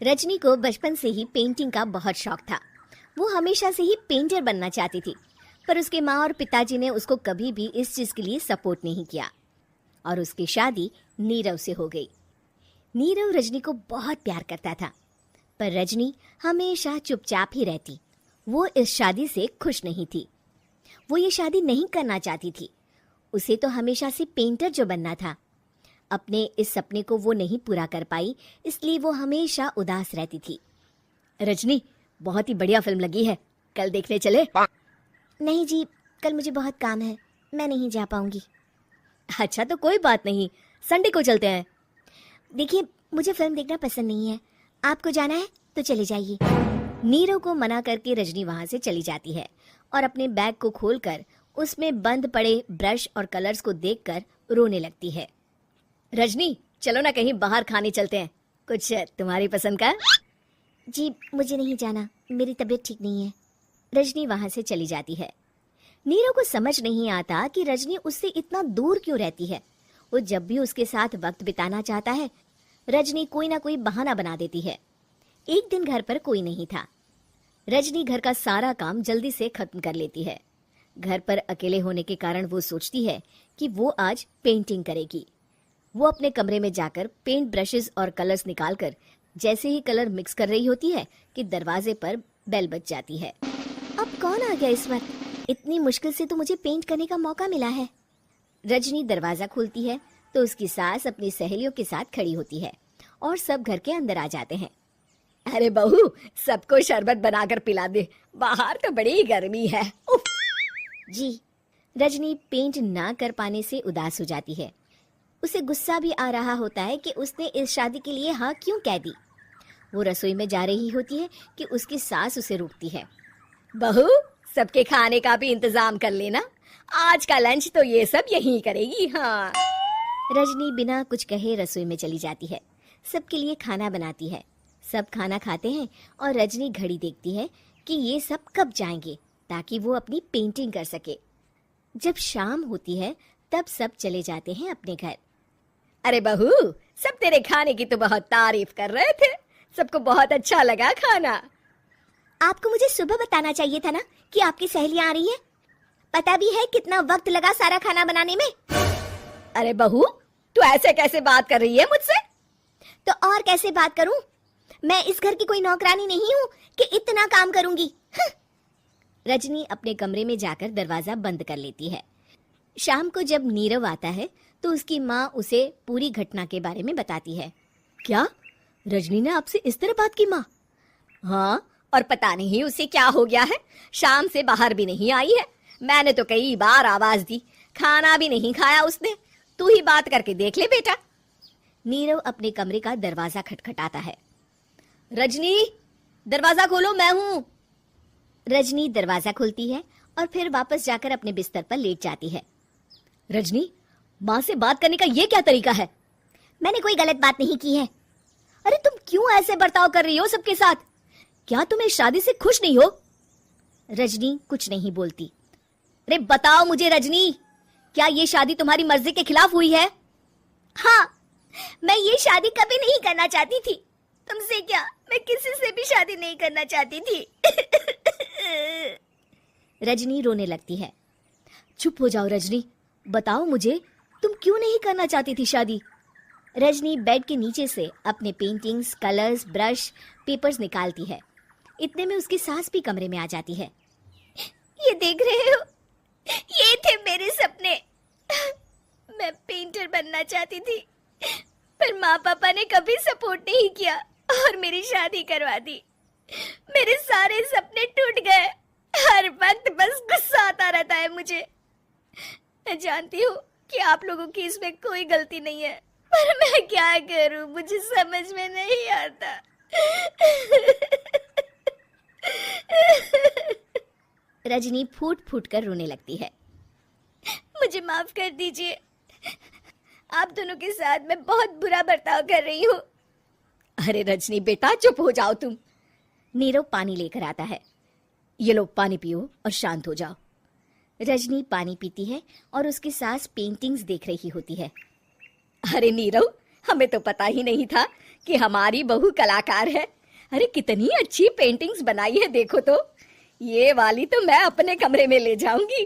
रजनी को बचपन से ही पेंटिंग का बहुत शौक था। वो हमेशा से ही पेंटर बनना चाहती थी, पर उसके माँ और पिताजी ने उसको कभी भी इस चीज के लिए सपोर्ट नहीं किया और उसकी शादी नीरव से हो गई। नीरव रजनी को बहुत प्यार करता था, पर रजनी हमेशा चुपचाप ही रहती। वो इस शादी से खुश नहीं थी। वो ये शादी नहीं करना चाहती थी। उसे तो हमेशा से पेंटर जो बनना था। अपने इस सपने को वो नहीं पूरा कर पाई, इसलिए वो हमेशा उदास रहती थी। रजनी, बहुत ही बढ़िया फिल्म लगी है, कल देखने चले? नहीं जी, कल मुझे बहुत काम है, मैं नहीं जा पाऊंगी। अच्छा तो कोई बात नहीं, संडे को चलते हैं। देखिए, मुझे फिल्म देखना पसंद नहीं है, आपको जाना है तो चले जाइए। नीरव को मना करके रजनी वहां से चली जाती है और अपने बैग को खोलकर उसमें बंद पड़े ब्रश और कलर्स को देखकर रोने लगती है। रजनी, चलो ना कहीं बाहर खाने चलते हैं, कुछ तुम्हारी पसंद का। जी मुझे नहीं जाना, मेरी तबीयत ठीक नहीं है। रजनी वहां से चली जाती है। नीरव को समझ नहीं आता कि रजनी उससे इतना दूर क्यों रहती है। वो जब भी उसके साथ वक्त बिताना चाहता है, रजनी कोई ना कोई बहाना बना देती है। एक दिन घर पर कोई नहीं था। रजनी घर का सारा काम जल्दी से खत्म कर लेती है। घर पर अकेले होने के कारण वो सोचती है कि वो आज पेंटिंग करेगी। वो अपने कमरे में जाकर पेंट ब्रशेस और कलर्स निकालकर जैसे ही कलर मिक्स कर रही होती है कि दरवाजे पर बेल बज जाती है। अब कौन आ गया इस वक्त? इतनी मुश्किल से तो मुझे पेंट करने का मौका मिला है। रजनी दरवाजा खोलती है तो उसकी सास अपनी सहेलियों के साथ खड़ी होती है और सब घर के अंदर आ जाते हैं। अरे बहू, सबको शरबत बनाकर पिला दे, बाहर तो बड़ी गर्मी है। उफ। जी। रजनी पेंट ना कर पाने से उदास हो जाती है। उसे गुस्सा भी आ रहा होता है कि उसने इस शादी के लिए हाँ क्यों कह दी। वो रसोई में जा रही होती है कि उसकी सास उसे रोकती है। बहू, सबके खाने का भी इंतजाम कर लेना, आज का लंच तो ये सब यहीं करेगी। हाँ। रजनी बिना कुछ कहे रसोई में चली जाती है। सबके लिए खाना बनाती है। सब खाना खाते हैं और रजनी घड़ी देखती है कि ये सब कब जाएंगे ताकि वो अपनी पेंटिंग कर सके। जब शाम होती है तब सब चले जाते हैं अपने घर। अरे बहू, सब तेरे खाने की तो बहुत तारीफ कर रहे थे, सबको बहुत अच्छा लगा खाना। आपको मुझे सुबह बताना चाहिए था ना कि आपकी सहेलियां आ रही हैं। पता भी है कितना वक्त लगा सारा खाना बनाने में। अरे बहू, तू ऐसे कैसे बात कर रही है मुझसे? तो और कैसे बात करूं? मैं इस घर की कोई नौकरानी नहीं हूं कि इतना काम करूंगी। रजनी अपने कमरे में जाकर दरवाजा बंद कर लेती है। शाम को जब नीरव आता है तो उसकी माँ उसे पूरी घटना के बारे में बताती है। क्या रजनी ने आपसे इस तरह बात की माँ? हाँ, और पता नहीं उसे क्या हो गया है, शाम से बाहर भी नहीं आई है। मैंने तो कई बार आवाज दी, खाना भी नहीं खाया उसने। तू ही बात करके देख ले बेटा। नीरव अपने कमरे का दरवाजा खटखटाता है। रजनी, दरवाजा खोलो, मैं हूँ। रजनी दरवाजा खोलती है और फिर वापस जाकर अपने बिस्तर पर लेट जाती है। रजनी, माँ से बात करने का ये क्या तरीका है? मैंने कोई गलत बात नहीं की है। अरे तुम क्यों ऐसे बर्ताव कर रही हो सबके साथ? क्या तुम इस शादी से खुश नहीं हो? रजनी कुछ नहीं बोलती। अरे बताओ मुझे रजनी, क्या ये शादी तुम्हारी मर्जी के खिलाफ हुई है? हाँ, मैं ये शादी कभी नहीं करना चाहती थी। तुमसे क्या, मैं किसी से भी शादी नहीं करना चाहती थी। रजनी रोने लगती है। चुप हो जाओ रजनी, बताओ मुझे, तुम क्यों नहीं करना चाहती थी शादी? रजनी बेड के नीचे से अपने पेंटिंग्स, कलर्स, ब्रश, पेपर्स निकालती है। इतने में उसकी सास भी कमरे में आ जाती है। ये देख रहे हो, ये थे मेरे सपने। मैं पेंटर बनना चाहती थी, पर माँ पापा ने कभी सपोर्ट नहीं किया और मेरी शादी करवा दी। मेरे सारे सपने टूट गए। हर वक्त बस गुस्सा आता रहता है मुझे। मैं जानती हूँ कि आप लोगों की इसमें कोई गलती नहीं है, पर मैं क्या करूँ, मुझे समझ में नहीं आता। रजनी फूट फूट कर रोने लगती है। मुझे माफ कर दीजिए, आप दोनों के साथ मैं बहुत बुरा बर्ताव कर रही हूँ। अरे रजनी बेटा, चुप हो जाओ तुम। नीरव पानी लेकर आता है। ये लो पानी पियो और शांत हो जाओ। रजनी पानी पीती है और उसकी सास पेंटिंग्स देख रही होती है। अरे नीरव, हमें तो पता ही नहीं था कि हमारी बहू कलाकार है। अरे कितनी अच्छी पेंटिंग्स बनाई है, देखो तो। ये वाली तो मैं अपने कमरे में ले जाऊंगी।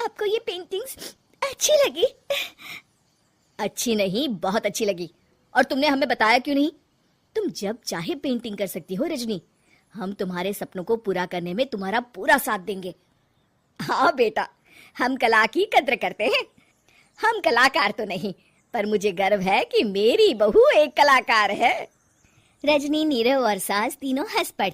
आपको ये पेंटिंग्स अच्छी लगी? अच्छी नहीं, बहुत अच्छी लगी। और तुमने हमें बताया क्यों नहीं? तुम जब चाहे पेंटिंग कर सकती हो रजनी। हम तुम्हारे सपनों को पूरा करने में तुम्हारा पूरा साथ देंगे। हाँ बेटा, हम कला की कद्र करते हैं। हम कलाकार तो नहीं, पर मुझे गर्व है कि मेरी बहू एक कलाकार है। रजनी, नीरव और सास तीनों हंस पड़ते।